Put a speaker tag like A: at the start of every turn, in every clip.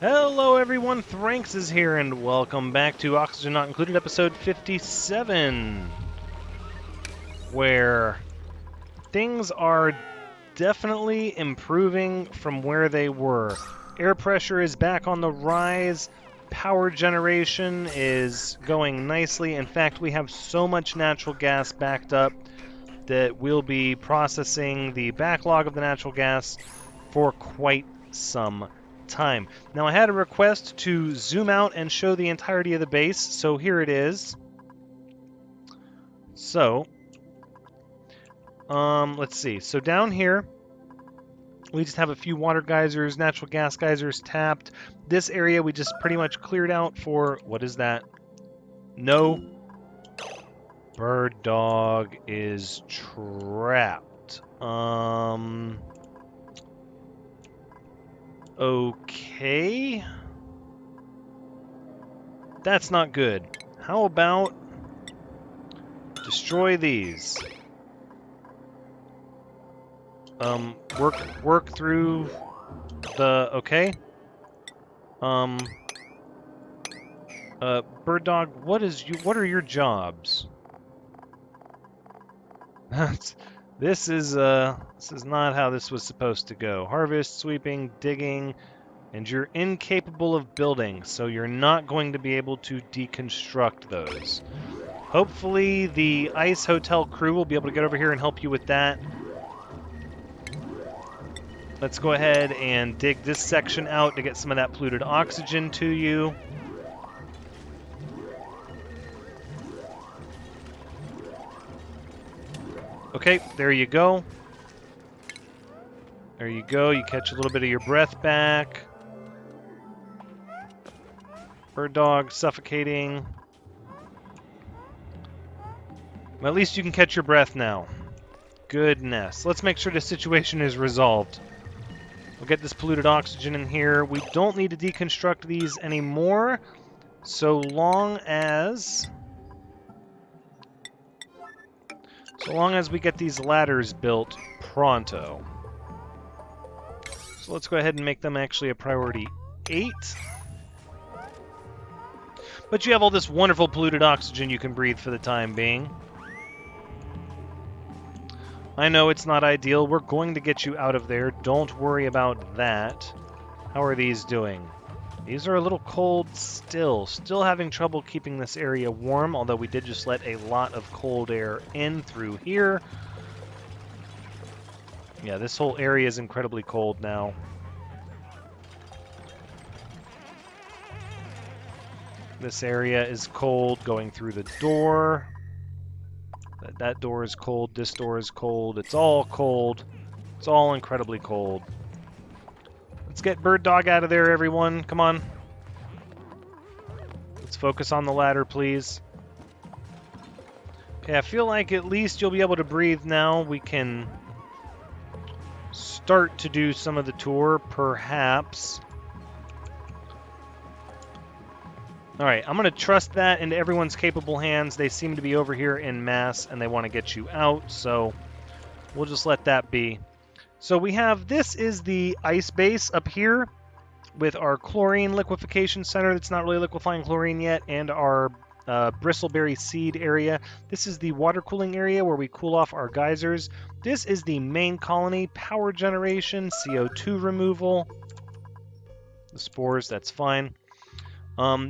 A: Hello everyone, Thranxes here, and welcome back to Oxygen Not Included, episode 57, where things are definitely improving from where they were. Air pressure is back on the rise, power generation is going nicely. In fact, we have so much natural gas backed up that we'll be processing the backlog of the natural gas for quite some time. Now, I had a request to zoom out and show the entirety of the base, so here it is. So, let's see. So down here, we just have a few water geysers, natural gas geysers tapped. This area we just pretty much cleared out for, what is that? No. Bird dog is trapped. Okay. That's not good. How about destroy these? Work through the okay. Bird dog, what are your jobs? This is not how this was supposed to go. Harvest, sweeping, digging, and you're incapable of building, so you're not going to be able to deconstruct those. Hopefully the ice hotel crew will be able to get over here and help you with that. Let's go ahead and dig this section out to get some of that polluted oxygen to you. Okay, there you go. There you go. You catch a little bit of your breath back. Bird dog suffocating. Well, at least you can catch your breath now. Goodness. Let's make sure the situation is resolved. We'll get this polluted oxygen in here. We don't need to deconstruct these anymore, so long as we get these ladders built pronto. So let's go ahead and make them actually a priority 8. But you have all this wonderful polluted oxygen you can breathe for the time being. I know it's not ideal. We're going to get you out of there. Don't worry about that. How are these doing? These are a little cold still. Still having trouble keeping this area warm, although we did just let a lot of cold air in through here. Yeah, this whole area is incredibly cold now. This area is cold going through the door. That door is cold. This door is cold. It's all cold. It's all incredibly cold. Let's get Bird Dog out of there, everyone. Come on. Let's focus on the ladder, please. Okay, I feel like at least you'll be able to breathe now. We can start to do some of the tour, perhaps. Alright, I'm going to trust that into everyone's capable hands. They seem to be over here in mass, and they want to get you out, so we'll just let that be. So we have, this is the ice base up here with our chlorine liquefaction center that's not really liquefying chlorine yet, and our bristleberry seed area. This is the water cooling area where we cool off our geysers. This is the main colony, power generation, CO2 removal. The spores, that's fine.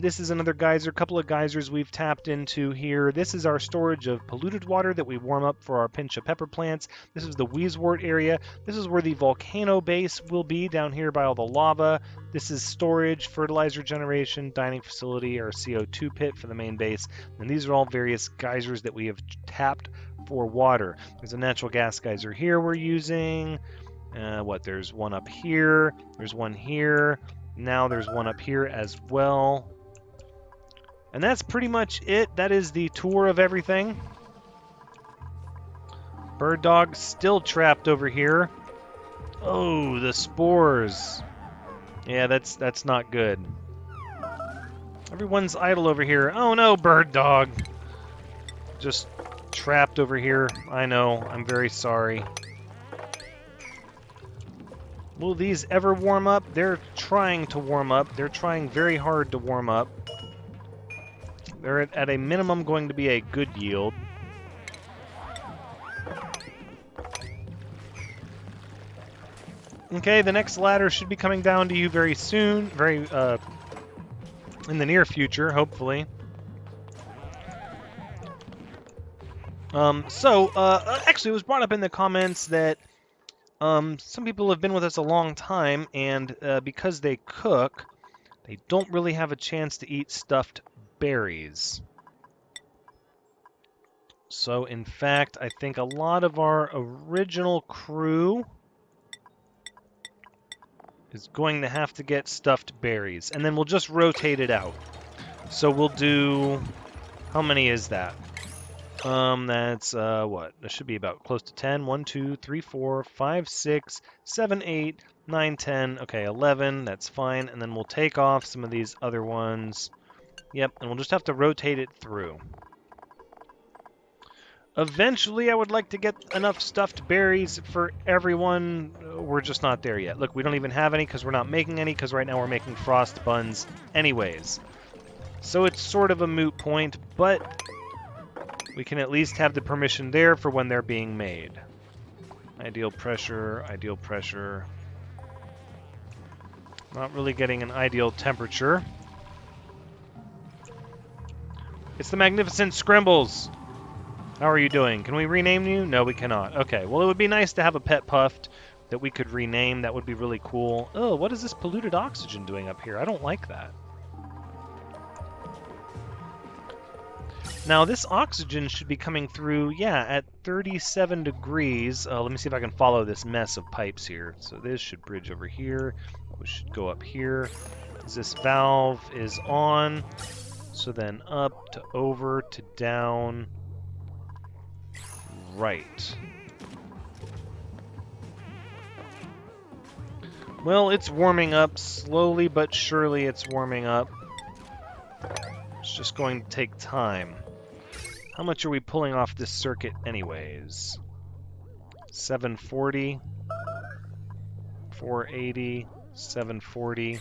A: This is another geyser, couple of geysers we've tapped into here. This is our storage of polluted water that we warm up for our pinch of pepper plants. This is the Wheezewort area. This is where the volcano base will be, down here by all the lava. This is storage, fertilizer generation, dining facility, our CO2 pit for the main base. And these are all various geysers that we have tapped for water. There's a natural gas geyser here we're using. There's one up here. There's one here. Now there's one up here as well. And that's pretty much it. That is the tour of everything. Bird dog still trapped over here. Oh, the spores. Yeah, that's not good. Everyone's idle over here. Oh no, bird dog. Just trapped over here. I know. I'm very sorry. Will these ever warm up? They're trying to warm up. They're trying very hard to warm up. They're at a minimum going to be a good yield. Okay, the next ladder should be coming down to you very soon, in the near future, hopefully. Actually, it was brought up in the comments that some people have been with us a long time, and because they cook, they don't really have a chance to eat stuffed berries. So, in fact, I think a lot of our original crew is going to have to get stuffed berries, and then we'll just rotate it out. So we'll do... How many is that? That's, what? That should be about close to 10. 1, 2, 3, 4, 5, 6, 7, 8, 9, 10. Okay, 11. That's fine. And then we'll take off some of these other ones. Yep, and we'll just have to rotate it through. Eventually, I would like to get enough stuffed berries for everyone. We're just not there yet. Look, we don't even have any because we're not making any, because right now we're making frost buns anyways. So it's sort of a moot point, but we can at least have the permission there for when they're being made. Ideal pressure, ideal pressure. Not really getting an ideal temperature. It's the Magnificent Scrimbles! How are you doing? Can we rename you? No, we cannot. Okay, well, it would be nice to have a pet puffed that we could rename. That would be really cool. Oh, what is this polluted oxygen doing up here? I don't like that. Now, this oxygen should be coming through, yeah, at 37 degrees. Let me see if I can follow this mess of pipes here. So this should bridge over here. We should go up here. This valve is on. So then up to over to down. Right. Well, it's warming up. Slowly but surely it's warming up. It's just going to take time. How much are we pulling off this circuit anyways? 740, 480, 740.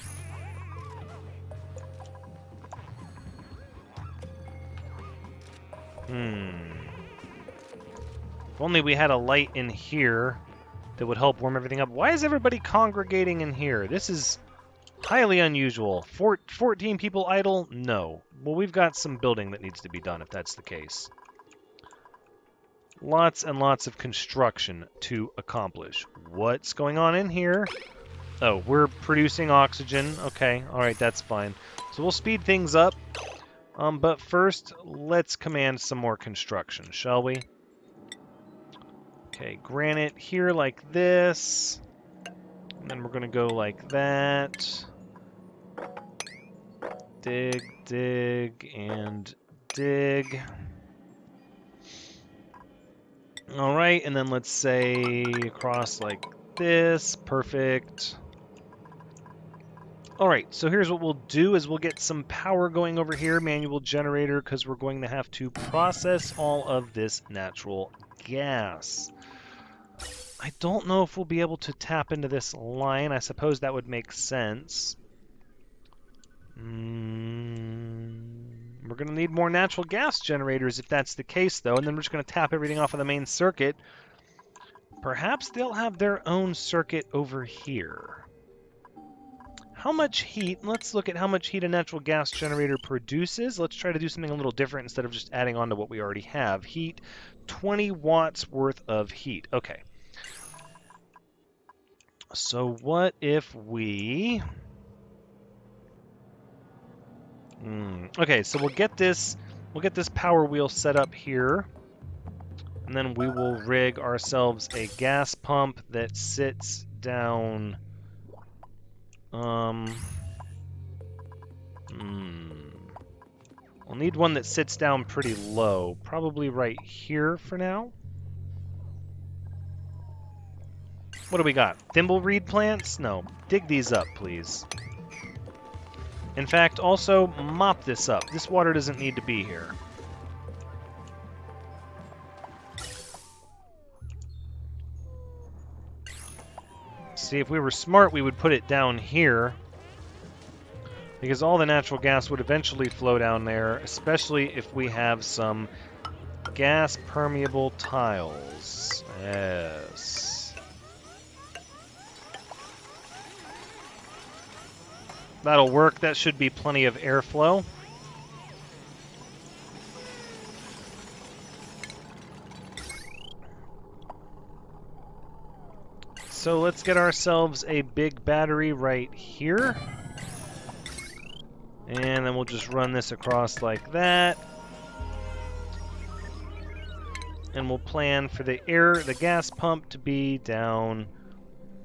A: If only we had a light in here that would help warm everything up. Why is everybody congregating in here? This is highly unusual. 14 people idle? No. Well, we've got some building that needs to be done if that's the case. Lots and lots of construction to accomplish. What's going on in here? Oh, we're producing oxygen. Okay, alright, that's fine. So we'll speed things up. But first, let's command some more construction, shall we? Okay, granite here like this. And then we're going to go like that. Dig, dig, and dig. Alright, and then let's say across like this. Perfect. Alright, so here's what we'll do is we'll get some power going over here, manual generator, because we're going to have to process all of this natural gas. I don't know if we'll be able to tap into this line. I suppose that would make sense. We're going to need more natural gas generators if that's the case, though, and then we're just going to tap everything off of the main circuit. Perhaps they'll have their own circuit over here. How much heat? Let's look at how much heat a natural gas generator produces. Let's try to do something a little different instead of just adding on to what we already have. Heat, 20 watts worth of heat. Okay. So what if we... Okay, so we'll get this power wheel set up here. And then we will rig ourselves a gas pump that sits down... We'll need one that sits down pretty low. Probably right here for now. What do we got? Thimbleweed plants? No. Dig these up, please. In fact, also, mop this up. This water doesn't need to be here. See, if we were smart, we would put it down here. Because all the natural gas would eventually flow down there, especially if we have some gas-permeable tiles. Yes. That'll work. That should be plenty of airflow. So let's get ourselves a big battery right here. And then we'll just run this across like that. And we'll plan for the gas pump to be down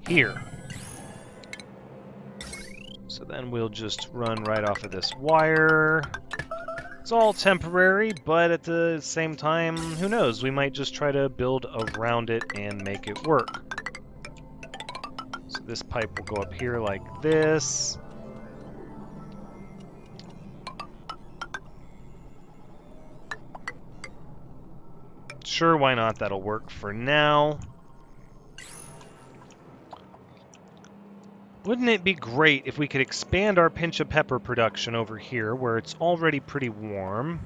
A: here. So then we'll just run right off of this wire. It's all temporary, but at the same time, who knows? We might just try to build around it and make it work. So this pipe will go up here like this. Sure, why not? That'll work for now. Wouldn't it be great if we could expand our pinch of pepper production over here, where it's already pretty warm,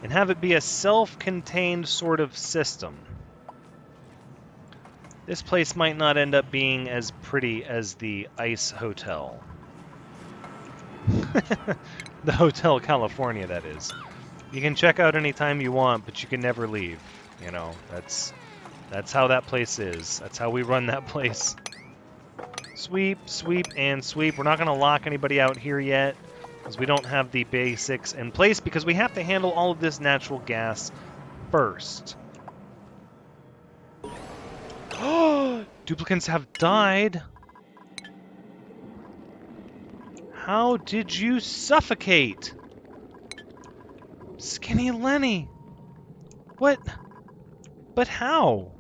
A: and have it be a self-contained sort of system? This place might not end up being as pretty as the Ice Hotel. The Hotel California, that is. You can check out anytime you want, but you can never leave. You know, that's how that place is. That's how we run that place. Sweep, sweep, and sweep. We're not going to lock anybody out here yet, because we don't have the basics in place, because we have to handle all of this natural gas first. Oh, duplicants have died. How did you suffocate? Skinny Lenny! What? But how?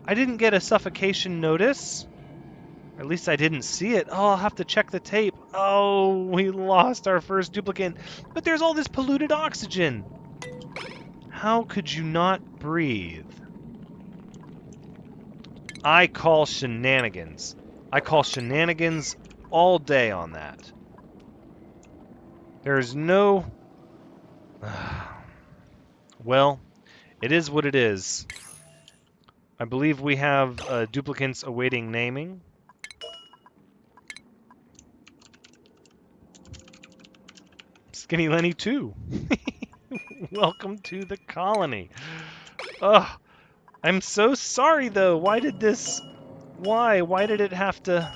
A: I didn't get a suffocation notice. Or at least I didn't see it. Oh, I'll have to check the tape. Oh, we lost our first duplicant. But there's all this polluted oxygen. How could you not breathe? I call shenanigans. I call shenanigans all day on that. There's no... Well, it is what it is. I believe we have duplicants awaiting naming. Skinny Lenny 2. Welcome to the colony. Ugh. I'm so sorry, though. Why did this... Why? Why did it have to...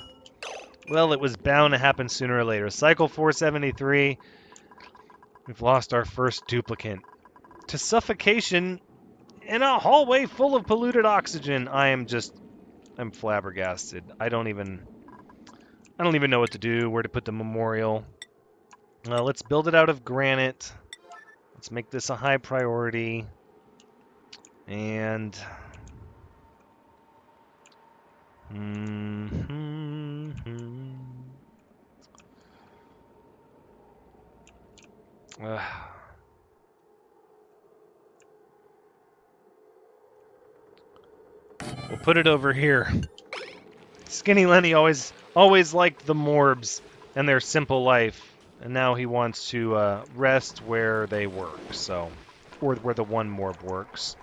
A: Well, it was bound to happen sooner or later. Cycle 473. We've lost our first duplicant. To suffocation in a hallway full of polluted oxygen. I'm flabbergasted. I don't even know what to do, where to put the memorial. Let's build it out of granite. Let's make this a high priority. And... We'll put it over here. Skinny Lenny always liked the morbs and their simple life, and now he wants to rest where they work, so, or where the one morb works.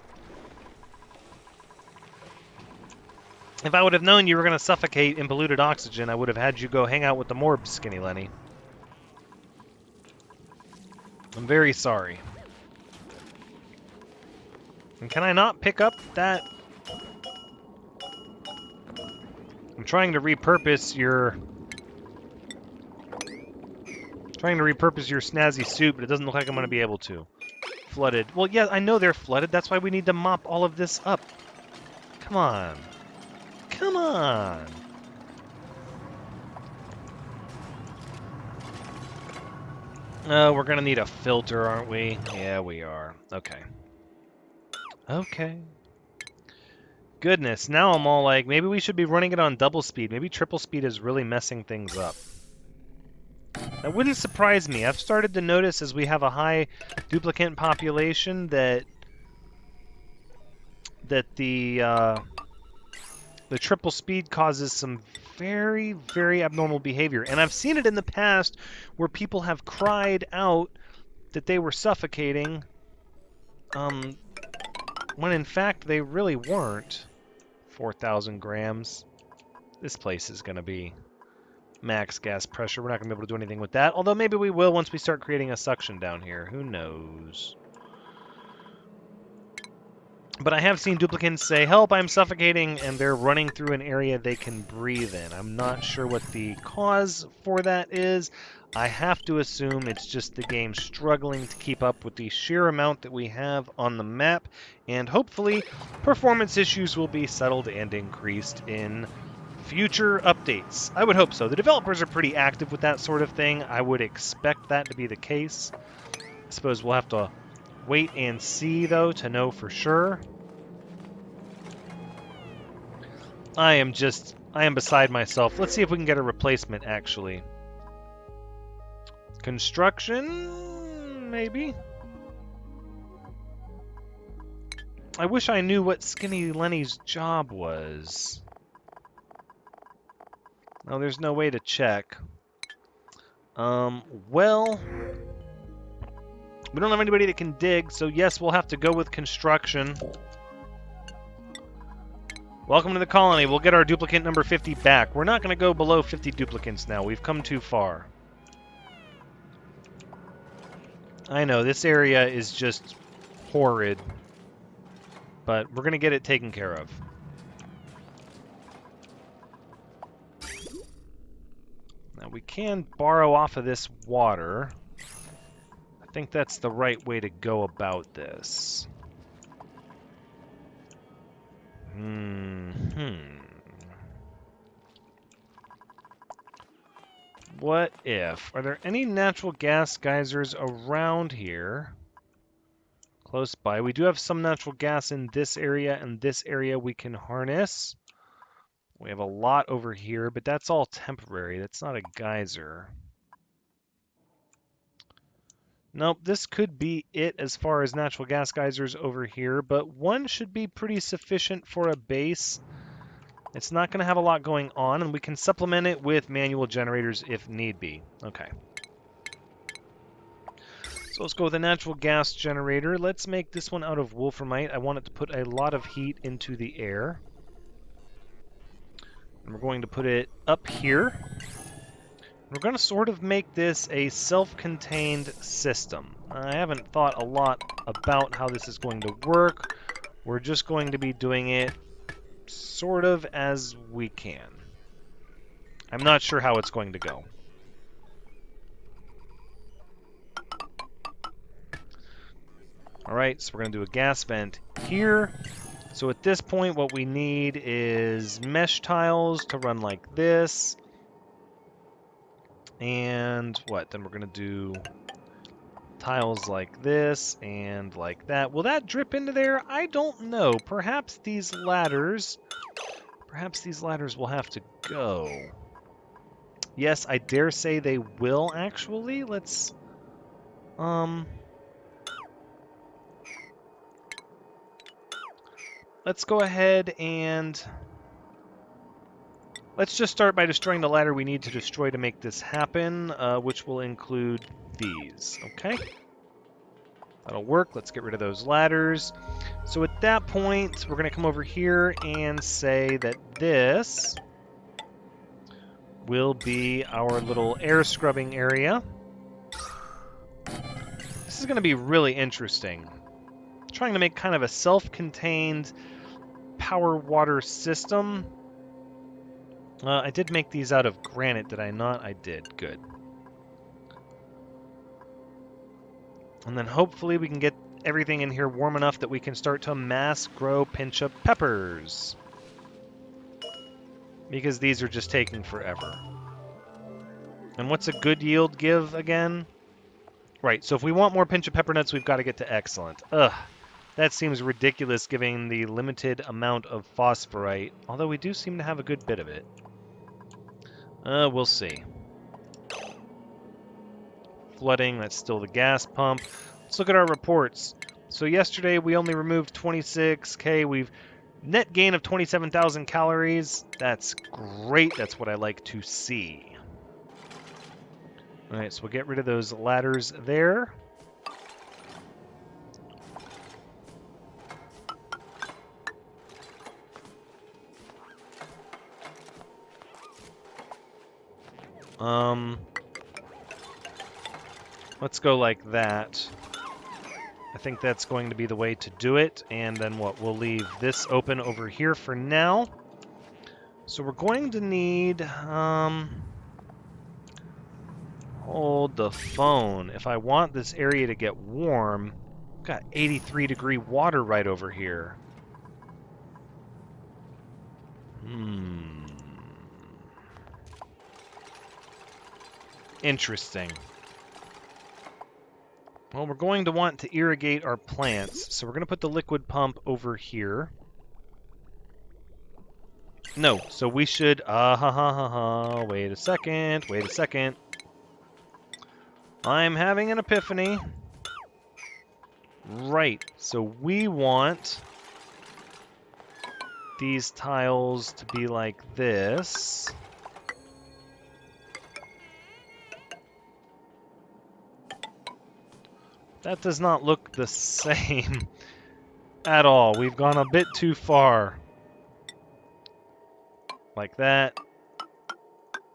A: If I would have known you were going to suffocate in polluted oxygen, I would have had you go hang out with the morbs, Skinny Lenny. I'm very sorry. And can I not pick up that? I'm trying to repurpose your snazzy suit, but it doesn't look like I'm going to be able to. Flooded. Well, yeah, I know they're flooded. That's why we need to mop all of this up. Come on. Come on. We're going to need a filter, aren't we? Yeah, we are. Okay. Okay. Goodness, now I'm all like, maybe we should be running it on double speed. Maybe triple speed is really messing things up. That wouldn't surprise me. I've started to notice as we have a high duplicant population that the The triple speed causes some very, very abnormal behavior. And I've seen it in the past where people have cried out that they were suffocating when in fact they really weren't. 4,000 grams. This place is going to be max gas pressure. We're not going to be able to do anything with that. Although maybe we will once we start creating a suction down here. Who knows? But I have seen duplicants say, help, I'm suffocating, and they're running through an area they can breathe in. I'm not sure what the cause for that is. I have to assume it's just the game struggling to keep up with the sheer amount that we have on the map, and hopefully performance issues will be settled and increased in future updates. I would hope so. The developers are pretty active with that sort of thing. I would expect that to be the case. I suppose we'll have to wait and see, though, to know for sure. I am beside myself. Let's see if we can get a replacement, actually. Construction? Maybe? I wish I knew what Skinny Lenny's job was. No, there's no way to check. Well... we don't have anybody that can dig, so yes, we'll have to go with construction. Welcome to the colony. We'll get our duplicant number 50 back. We're not going to go below 50 duplicants now. We've come too far. I know, this area is just horrid. But we're going to get it taken care of. Now, we can borrow off of this water. I think that's the right way to go about this. What if? Are there any natural gas geysers around here? Close by. We do have some natural gas in this area, and this area we can harness. We have a lot over here, but that's all temporary. That's not a geyser. Nope, this could be it as far as natural gas geysers over here, but one should be pretty sufficient for a base. It's not going to have a lot going on, and we can supplement it with manual generators if need be. Okay. So let's go with a natural gas generator. Let's make this one out of wolframite. I want it to put a lot of heat into the air. And we're going to put it up here. We're going to sort of make this a self-contained system. I haven't thought a lot about how this is going to work. We're just going to be doing it sort of as we can. I'm not sure how it's going to go. Alright, so we're going to do a gas vent here. So at this point, what we need is mesh tiles to run like this. And what? Then we're going to do tiles like this and like that. Will that drip into there? I don't know. Perhaps these ladders will have to go. Yes, I dare say they will actually. Let's go ahead and let's just start by destroying the ladder we need to destroy to make this happen, which will include these. Okay? That'll work. Let's get rid of those ladders. So at that point, we're going to come over here and say that this will be our little air scrubbing area. This is going to be really interesting. Trying to make kind of a self-contained power water system. I did make these out of granite, did I not? I did. Good. And then hopefully we can get everything in here warm enough that we can start to mass grow pinch-up peppers. Because these are just taking forever. And what's a good yield give again? Right, so if we want more pinch-up pepper nuts, we've got to get to excellent. Ugh. That seems ridiculous given the limited amount of phosphorite, although we do seem to have a good bit of it. We'll see. Flooding, that's still the gas pump. Let's look at our reports. So yesterday we only removed 26K. We've Net gain of 27,000 calories. That's great. That's what I like to see. All right, so we'll get rid of those ladders there. Let's go like that. I think that's going to be the way to do it. And then what? We'll leave this open over here for now. So we're going to need, hold the phone. If I want this area to get warm, I've got 83-degree water right over here. Interesting. Well, we're going to want to irrigate our plants, so we're going to put the liquid pump over here. No, so we should... wait a second. I'm having an epiphany. Right, so we want these tiles to be like this. That does not look the same at all. We've gone a bit too far. Like that.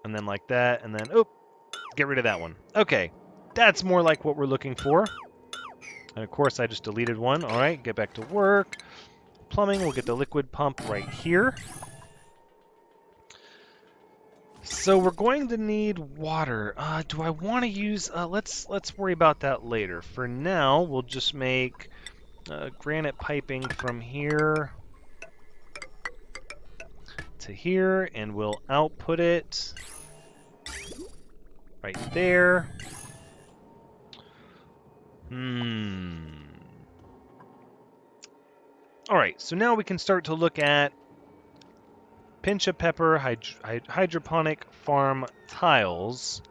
A: And then like that. And then, oh, get rid of that one. Okay, that's more like what we're looking for. And of course, I just deleted one. All right, get back to work. Plumbing, we'll get the liquid pump right here. So we're going to need water. Do I want to use... let's worry about that later. For now, we'll just make granite piping from here to here, and we'll output it right there. All right, so now we can start to look at pinch of pepper hydroponic farm tiles,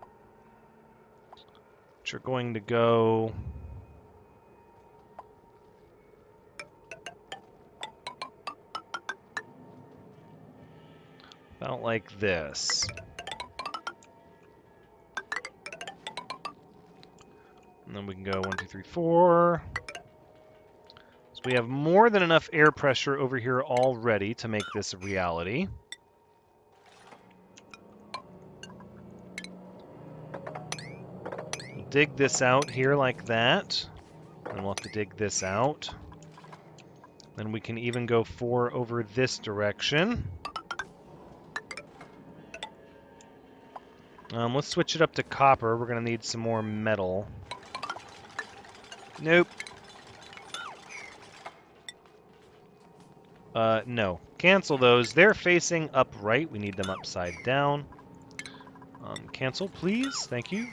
A: which are going to go about like this. And then we can go 1, 2, 3, 4. So we have more than enough air pressure over here already to make this a reality. We'll dig this out here like that. And we'll have to dig this out. Then we can even go 4 over this direction. Let's switch it up to copper. We're going to need some more metal. Nope. No. Cancel those. They're facing upright. We need them upside down. Cancel, please. Thank you.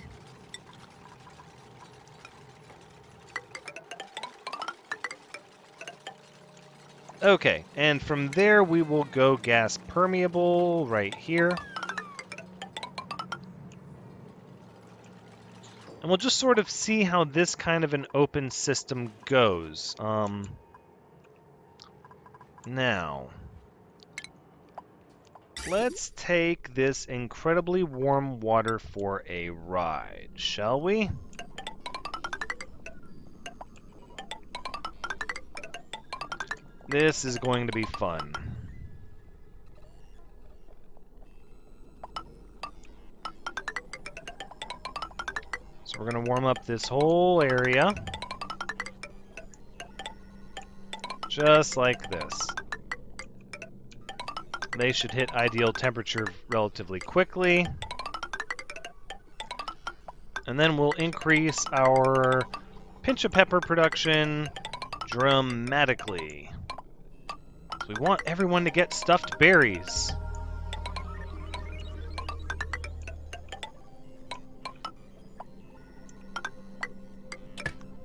A: Okay, and from there we will go gas permeable right here. And we'll just sort of see how this kind of an open system goes. Now, let's take this incredibly warm water for a ride, shall we? This is going to be fun. So we're going to warm up this whole area. Just like this. They should hit ideal temperature relatively quickly. And then we'll increase our pinch of pepper production dramatically. We want everyone to get stuffed berries.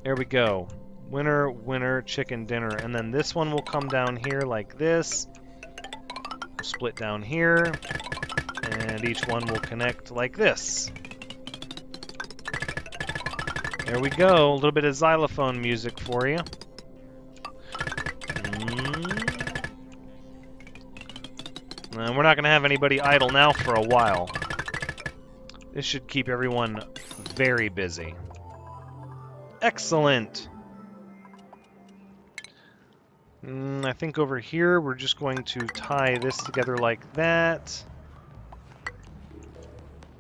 A: There we go. Winner, winner, chicken dinner. And then this one will come down here like this. We'll split down here. And each one will connect like this. There we go. A little bit of xylophone music for you. And we're not going to have anybody idle now for a while. This should keep everyone very busy. Excellent! I think over here we're just going to tie this together like that.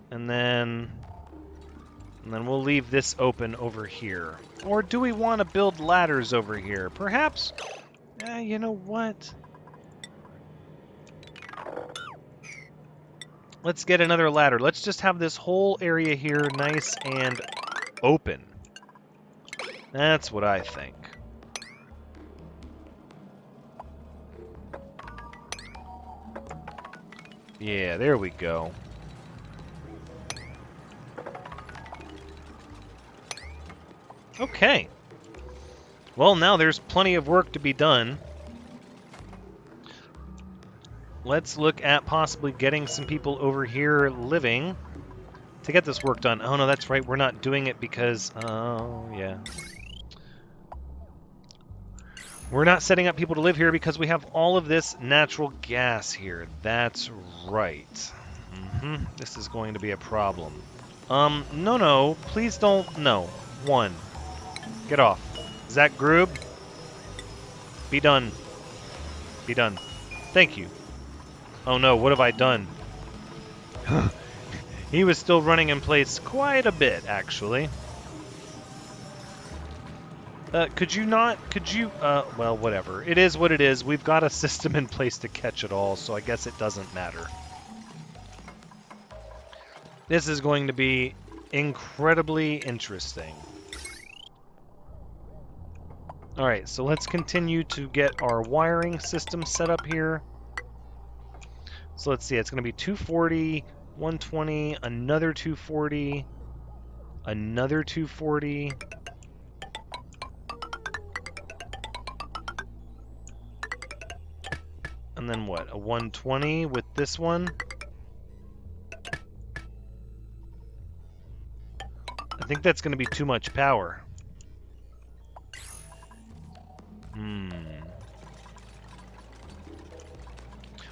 A: And then we'll leave this open over here. Or do we want to build ladders over here? Perhaps? You know what? Let's get another ladder. Let's just have this whole area here nice and open. That's what I think. Yeah, there we go. Okay. Well, now there's plenty of work to be done. Let's look at possibly getting some people over here living to get this work done. Oh, no, that's right. We're not doing it because... Oh, yeah. We're not setting up people to live here because we have all of this natural gas here. That's right. This is going to be a problem. No. Please don't... No. One. Get off. Is that Groob? Be done. Be done. Thank you. Oh no, what have I done? He was still running in place quite a bit, actually. Could you not? Could you? Well, whatever. It is what it is. We've got a system in place to catch it all, so I guess it doesn't matter. This is going to be incredibly interesting. Alright, so let's continue to get our wiring system set up here. So let's see, it's going to be 240, 120, another 240, another 240. And then what, a 120 with this one? I think that's going to be too much power.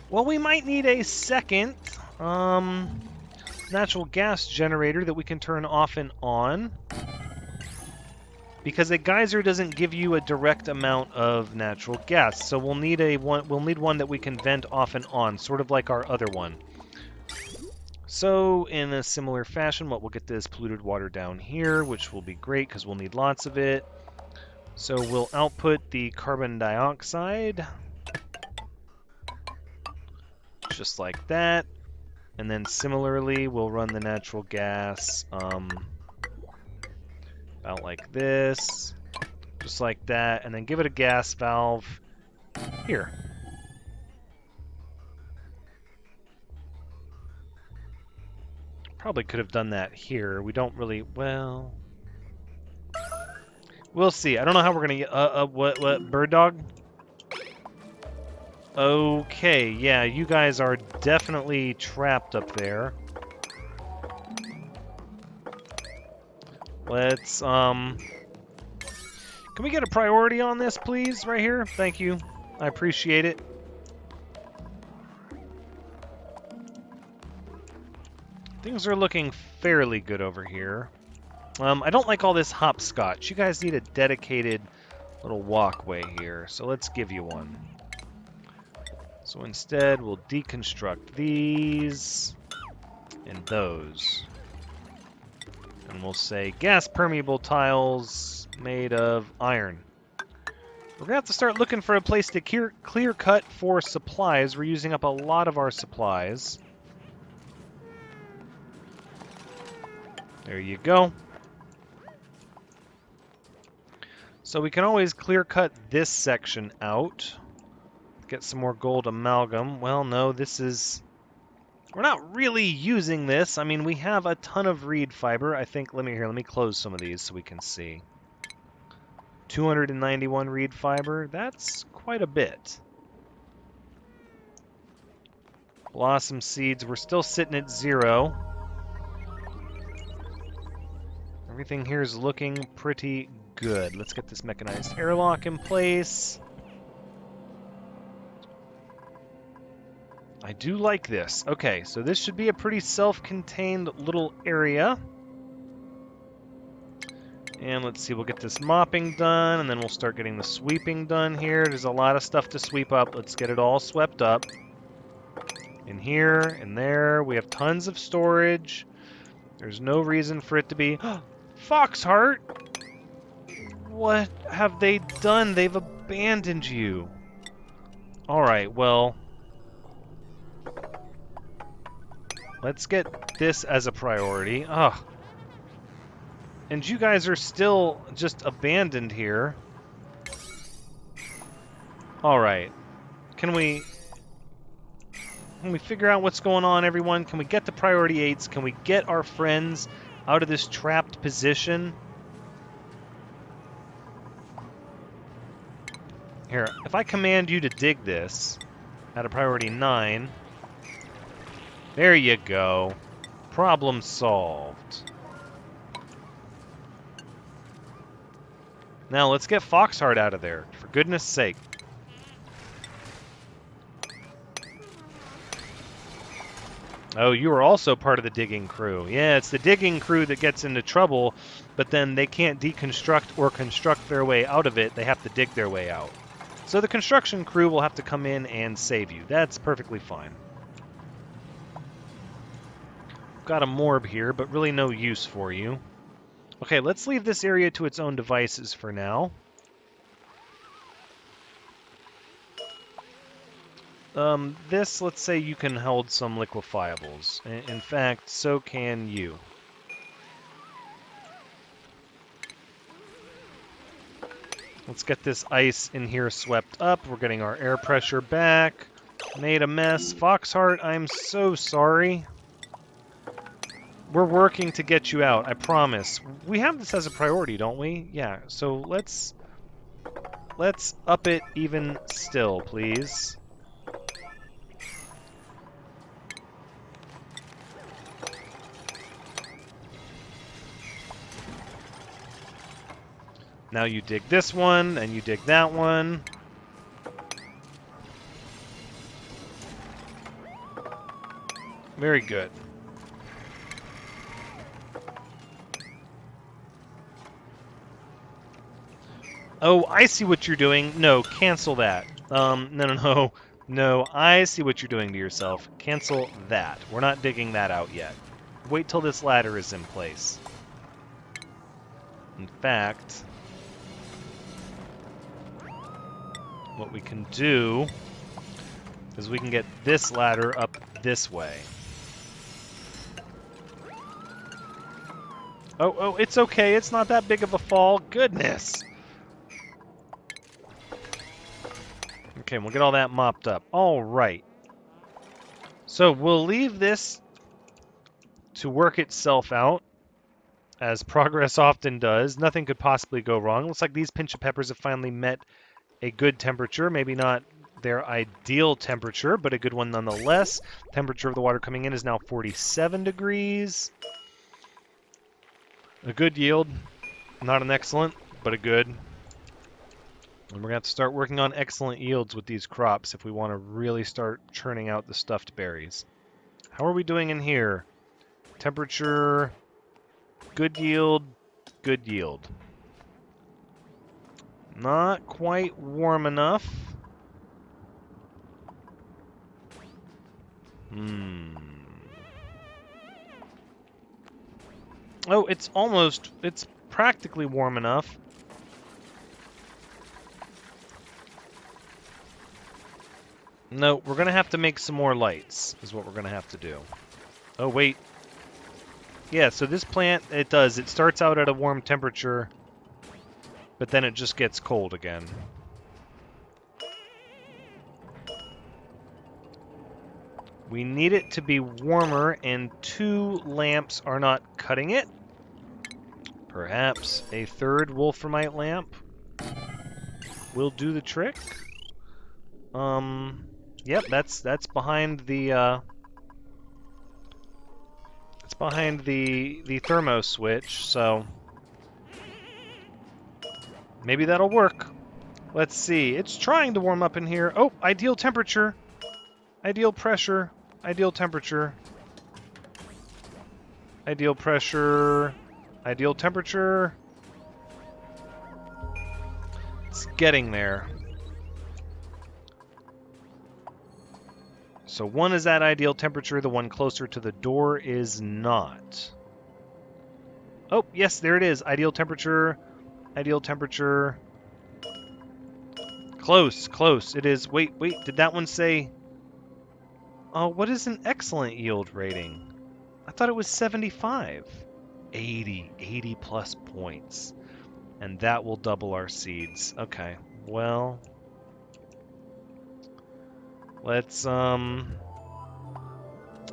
A: Well, we might need a second natural gas generator that we can turn off and on. Because a geyser doesn't give you a direct amount of natural gas, so we'll need one that we can vent off and on, sort of like our other one. So, in a similar fashion, we'll get this polluted water down here, which will be great because we'll need lots of it. So we'll output the carbon dioxide, just like that. And then similarly, we'll run the natural gas out like this, just like that, and then give it a gas valve here. Probably could have done that here. We don't really, well... We'll see. I don't know how we're gonna get, what, bird dog? Okay, yeah, you guys are definitely trapped up there. Let's, can we get a priority on this, please, right here? Thank you. I appreciate it. Things are looking fairly good over here. I don't like all this hopscotch. You guys need a dedicated little walkway here, so let's give you one. So instead, we'll deconstruct these and those. And we'll say gas permeable tiles made of iron. We're going to have to start looking for a place to clear cut for supplies. We're using up a lot of our supplies. There you go. So we can always clear cut this section out. Get some more gold amalgam. Well, no, this is... We're not really using this. I mean, we have a ton of reed fiber. I think, let me close some of these so we can see. 291 reed fiber. That's quite a bit. Blossom seeds. We're still sitting at 0. Everything here is looking pretty good. Let's get this mechanized airlock in place. I do like this. Okay, so this should be a pretty self-contained little area. And let's see, we'll get this mopping done, and then we'll start getting the sweeping done here. There's a lot of stuff to sweep up. Let's get it all swept up. In here, and there, we have tons of storage. There's no reason for it to be... Foxheart! What have they done? They've abandoned you. Alright, well... let's get this as a priority. Ugh. And you guys are still just abandoned here. Alright. Can we figure out what's going on, everyone? Can we get the priority 8s? Can we get our friends out of this trapped position? Here, if I command you to dig this at a priority 9, there you go. Problem solved. Now let's get Foxheart out of there, for goodness sake. Oh, you are also part of the digging crew. Yeah, it's the digging crew that gets into trouble, but then they can't deconstruct or construct their way out of it. They have to dig their way out. So the construction crew will have to come in and save you. That's perfectly fine. Got a morb here, but really no use for you. Okay, let's leave this area to its own devices for now. This, let's say you can hold some liquefiables. In fact, so can you. Let's get this ice in here swept up. We're getting our air pressure back. Made a mess. Foxheart, I'm so sorry. We're working to get you out, I promise. We have this as a priority, don't we? Yeah, so let's up it even still, please. Now you dig this one, and you dig that one. Very good. Oh, I see what you're doing. No, cancel that. No. No, I see what you're doing to yourself. Cancel that. We're not digging that out yet. Wait till this ladder is in place. In fact... what we can do is we can get this ladder up this way. Oh, it's okay. It's not that big of a fall. Goodness. Okay, we'll get all that mopped up. All right. So we'll leave this to work itself out, as progress often does. Nothing could possibly go wrong. Looks like these pinch of peppers have finally met a good temperature, maybe not their ideal temperature, but a good one nonetheless. Temperature of the water coming in is now 47 degrees. A good yield. Not an excellent, but a good. And we're going to have to start working on excellent yields with these crops if we want to really start churning out the stuffed berries. How are we doing in here? Temperature, good yield, good yield. Not quite warm enough. Oh, it's practically warm enough. No, we're going to have to make some more lights, is what we're going to have to do. Oh, wait. Yeah, so this plant, it starts out at a warm temperature, but then it just gets cold again. We need it to be warmer, and 2 lamps are not cutting it. Perhaps a 3rd wolframite lamp will do the trick. Yep, that's behind the it's behind the thermo switch, so maybe that'll work. Let's see. It's trying to warm up in here. Oh, ideal temperature. Ideal pressure, ideal temperature, ideal pressure, ideal temperature. It's getting there. So one is at ideal temperature, the one closer to the door is not. Oh, yes, there it is. Ideal temperature, ideal temperature. Close, close. It is. Wait, did that one say... Oh, what is an excellent yield rating? I thought it was 75. 80 plus points. And that will double our seeds. Okay, well... Let's, At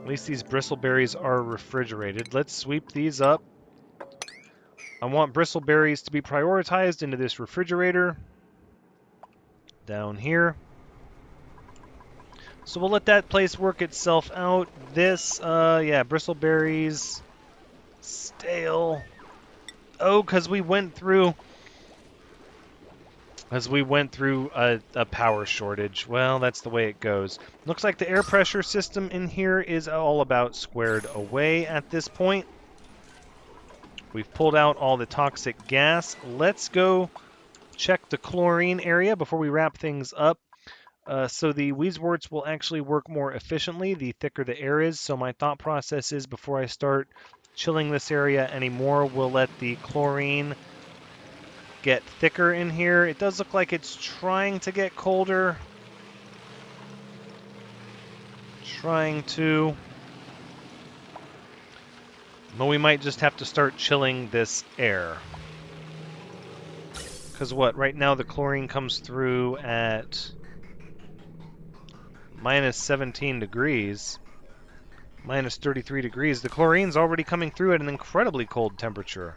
A: least these bristleberries are refrigerated. Let's sweep these up. I want bristleberries to be prioritized into this refrigerator. Down here. So we'll let that place work itself out. This, yeah, bristleberries... Stale. Oh, because we went through... a power shortage. Well, that's the way it goes. Looks like the air pressure system in here is all about squared away at this point. We've pulled out all the toxic gas. Let's go check the chlorine area before we wrap things up. So the Wheezeworts will actually work more efficiently the thicker the air is. So my thought process is before I start chilling this area anymore, we'll let the chlorine get thicker in here. It does look like it's trying to get colder. Trying to. But we might just have to start chilling this air. Because what? Right now the chlorine comes through at minus 17 degrees. Minus 33 degrees. The chlorine's already coming through at an incredibly cold temperature.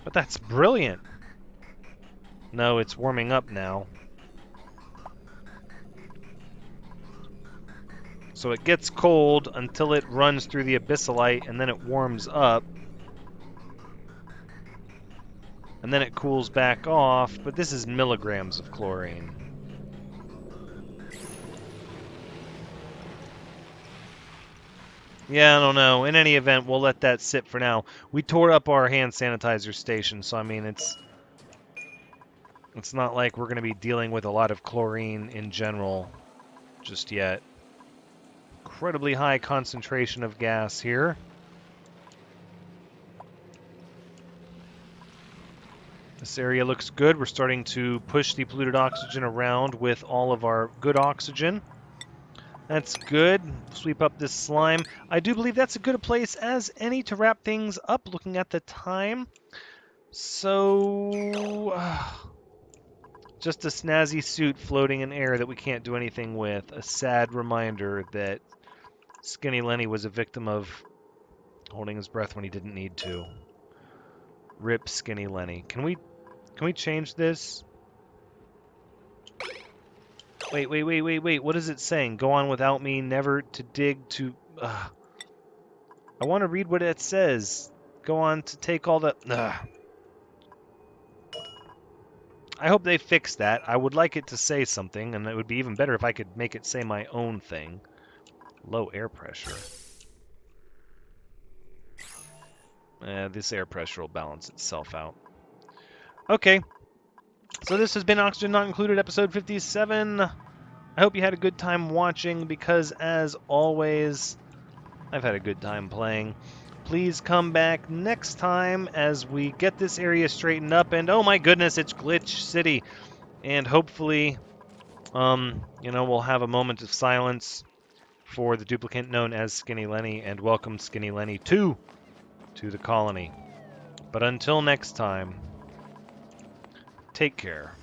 A: But that's brilliant. No, it's warming up now. So it gets cold until it runs through the abyssalite, and then it warms up. And then it cools back off, but this is milligrams of chlorine. Yeah, I don't know. In any event, we'll let that sit for now. We tore up our hand sanitizer station, so I mean, it's not like we're going to be dealing with a lot of chlorine in general just yet. Incredibly high concentration of gas here. This area looks good. We're starting to push the polluted oxygen around with all of our good oxygen. That's good. Sweep up this slime. I do believe that's as good a place as any to wrap things up, looking at the time. So... just a snazzy suit floating in air that we can't do anything with. A sad reminder that Skinny Lenny was a victim of holding his breath when he didn't need to. Rip Skinny Lenny. Can we change this? Wait. What is it saying? Go on without me, never to dig to... I want to read what it says. Go on to take all the... I hope they fix that. I would like it to say something, and it would be even better if I could make it say my own thing. Low air pressure. This air pressure will balance itself out. Okay. So this has been Oxygen Not Included, episode 57. I hope you had a good time watching, because as always, I've had a good time playing. Please come back next time as we get this area straightened up, and oh my goodness, it's Glitch City. And hopefully, we'll have a moment of silence for the duplicant known as Skinny Lenny, and welcome Skinny Lenny to the colony. But until next time, take care.